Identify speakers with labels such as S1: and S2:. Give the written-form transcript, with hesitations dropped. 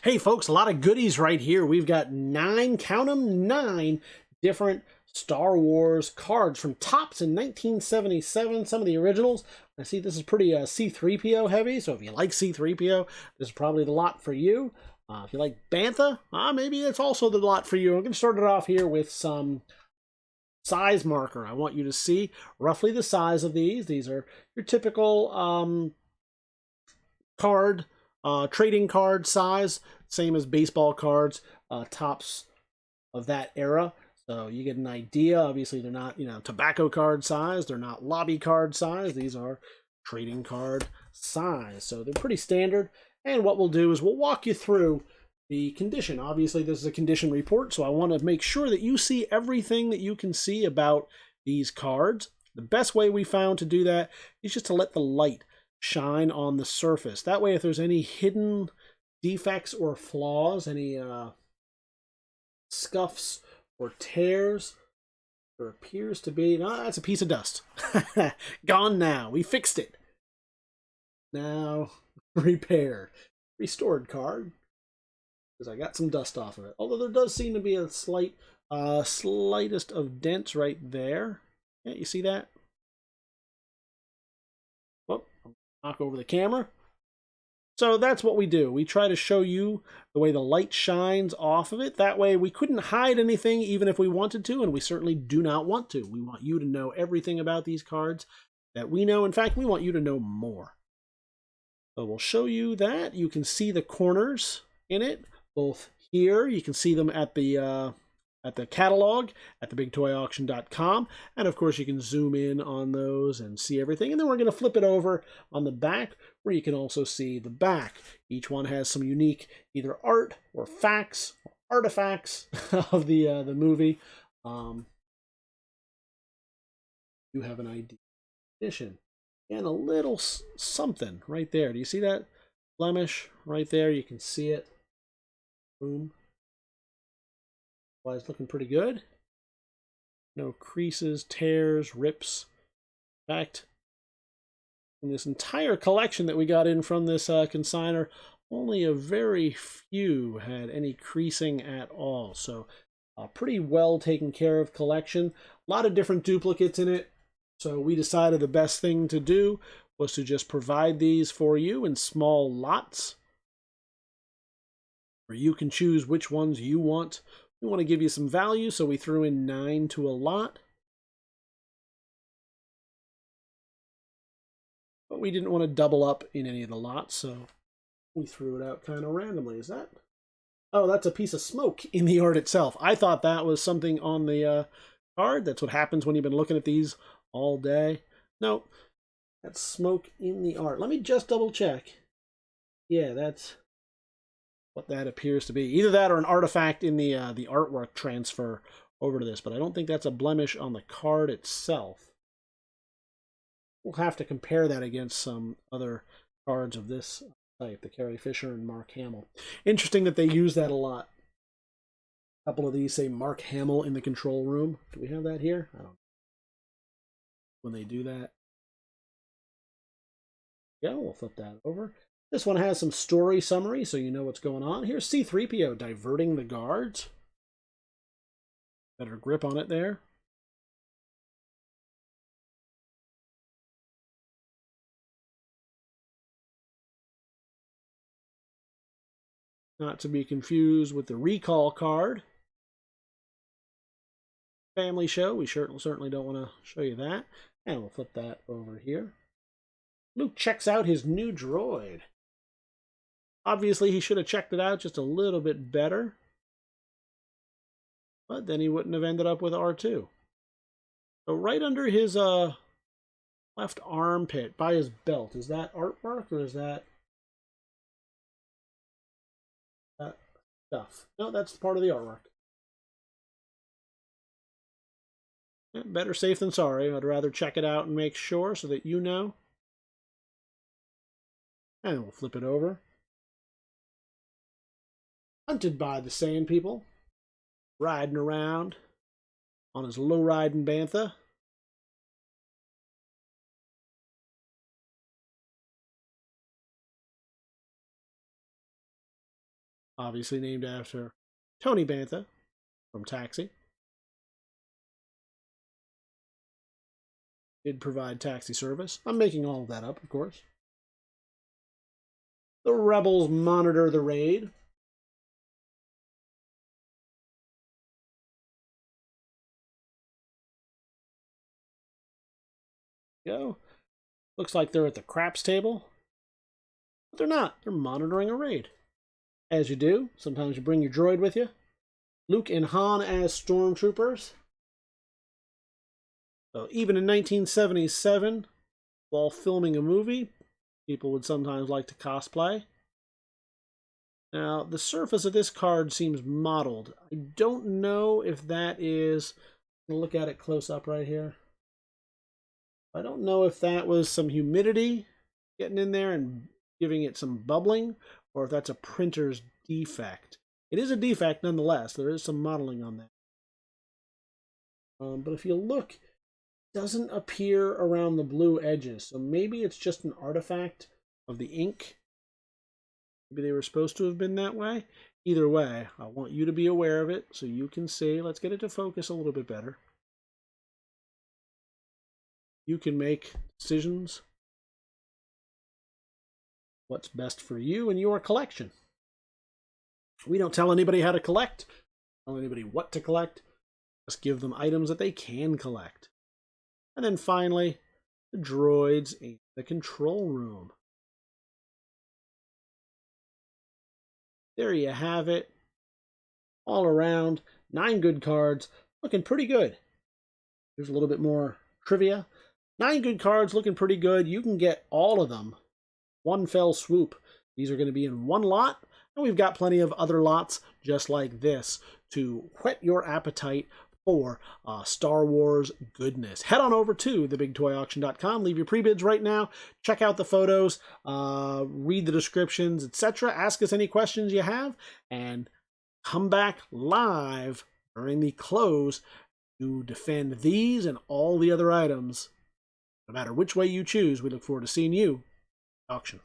S1: Hey folks, a lot of goodies right here. We've got 9, count them, 9 different Star Wars cards from Topps in 1977, some of the originals. I see this is pretty C-3PO heavy, so if you like C-3PO, this is probably the lot for you. If you like Bantha, maybe it's also the lot for you. I'm going to start it off here with some size marker. I want you to see roughly the size of these. These are your typical trading card size, same as baseball cards, Topps of that era. So you get an idea. Obviously, they're not, tobacco card size. They're not lobby card size. These are trading card size. So they're pretty standard. And what we'll do is we'll walk you through the condition. Obviously, this is a condition report, so I want to make sure that you see everything that you can see about these cards. The best way we found to do that is just to let the light shine on the surface. That way, if there's any hidden defects or flaws, any scuffs or tears, there appears to be, no, that's a piece of dust. Gone now. We fixed it. Now repaired. Restored card, because I got some dust off of it. Although there does seem to be a slight, slightest of dents right there. Yeah, you see that? Oh, knock over the camera. So that's what we do. We try to show you the way the light shines off of it. That way we couldn't hide anything even if we wanted to, and we certainly do not want to. We want you to know everything about these cards that we know. In fact, we want you to know more. So we'll show you that. You can see the corners in it, both here. You can see them at the catalog at TheBigToyAuction.com, and of course you can zoom in on those and see everything. And then we're going to flip it over on the back, where you can also see the back. Each one has some unique either art or facts or artifacts of the movie. You have an ID edition and a little something right there. Do you see that blemish right there? You can see it. Boom. Well, it's looking pretty good. No creases, tears, rips. In fact, in this entire collection that we got in from this consignor, only a very few had any creasing at all. So a pretty well taken care of collection. A lot of different duplicates in it. So we decided the best thing to do was to just provide these for you in small lots, where you can choose which ones you want. We want to give you some value, so we threw in 9 to a lot. But we didn't want to double up in any of the lots, so we threw it out kind of randomly. Is that? Oh, that's a piece of smoke in the art itself. I thought that was something on the card. That's what happens when you've been looking at these all day. No, that's smoke in the art. Let me just double check. Yeah, that's what that appears to be. Either that or an artifact in the artwork transfer over to this, but I don't think that's a blemish on the card itself. We'll have to compare that against some other cards of this type, the Carrie Fisher and Mark Hamill. Interesting that they use that a lot. A couple of these say Mark Hamill in the control room. Do we have that here? I don't know. When they do that. Yeah, we'll flip that over. This one has some story summary, so you know what's going on. Here's C-3PO diverting the guards. Better grip on it there. Not to be confused with the recall card. Family show. We certainly don't want to show you that. And we'll flip that over here. Luke checks out his new droid. Obviously, he should have checked it out just a little bit better. But then he wouldn't have ended up with R2. So right under his left armpit, by his belt, is that artwork or is that stuff? No, that's part of the artwork. Better safe than sorry. I'd rather check it out and make sure so that you know. And we'll flip it over. Hunted by the Sand People, riding around on his low-riding Bantha. obviously named after Tony Bantha from Taxi. Did provide taxi service. I'm making all of that up, of course. The rebels monitor the raid. Go. Looks like they're at the craps table. But they're not. They're monitoring a raid. As you do. Sometimes you bring your droid with you. Luke and Han as stormtroopers. So even in 1977, while filming a movie, people would sometimes like to cosplay. Now, the surface of this card seems mottled. I don't know if that is... I'm going to look at it close up right here. I don't know if that was some humidity getting in there and giving it some bubbling, or if that's a printer's defect. It is a defect nonetheless. There is some modeling on that. But if you look, it doesn't appear around the blue edges. So maybe it's just an artifact of the ink. Maybe they were supposed to have been that way. Either way, I want you to be aware of it so you can see. Let's get it to focus a little bit better. You can make decisions what's best for you and your collection. We don't tell anybody how to collect, tell anybody what to collect, just give them items that they can collect. And then finally, the droids in the control room. There you have it. All around, 9 good cards, looking pretty good. Here's a little bit more trivia. 9 good cards, looking pretty good. You can get all of them. One fell swoop. These are going to be in one lot, and we've got plenty of other lots just like this to whet your appetite for Star Wars goodness. Head on over to TheBigToyAuction.com. Leave your pre-bids right now. Check out the photos, read the descriptions, etc. Ask us any questions you have, and come back live during the close to defend these and all the other items. No matter which way you choose, we look forward to seeing you at auction.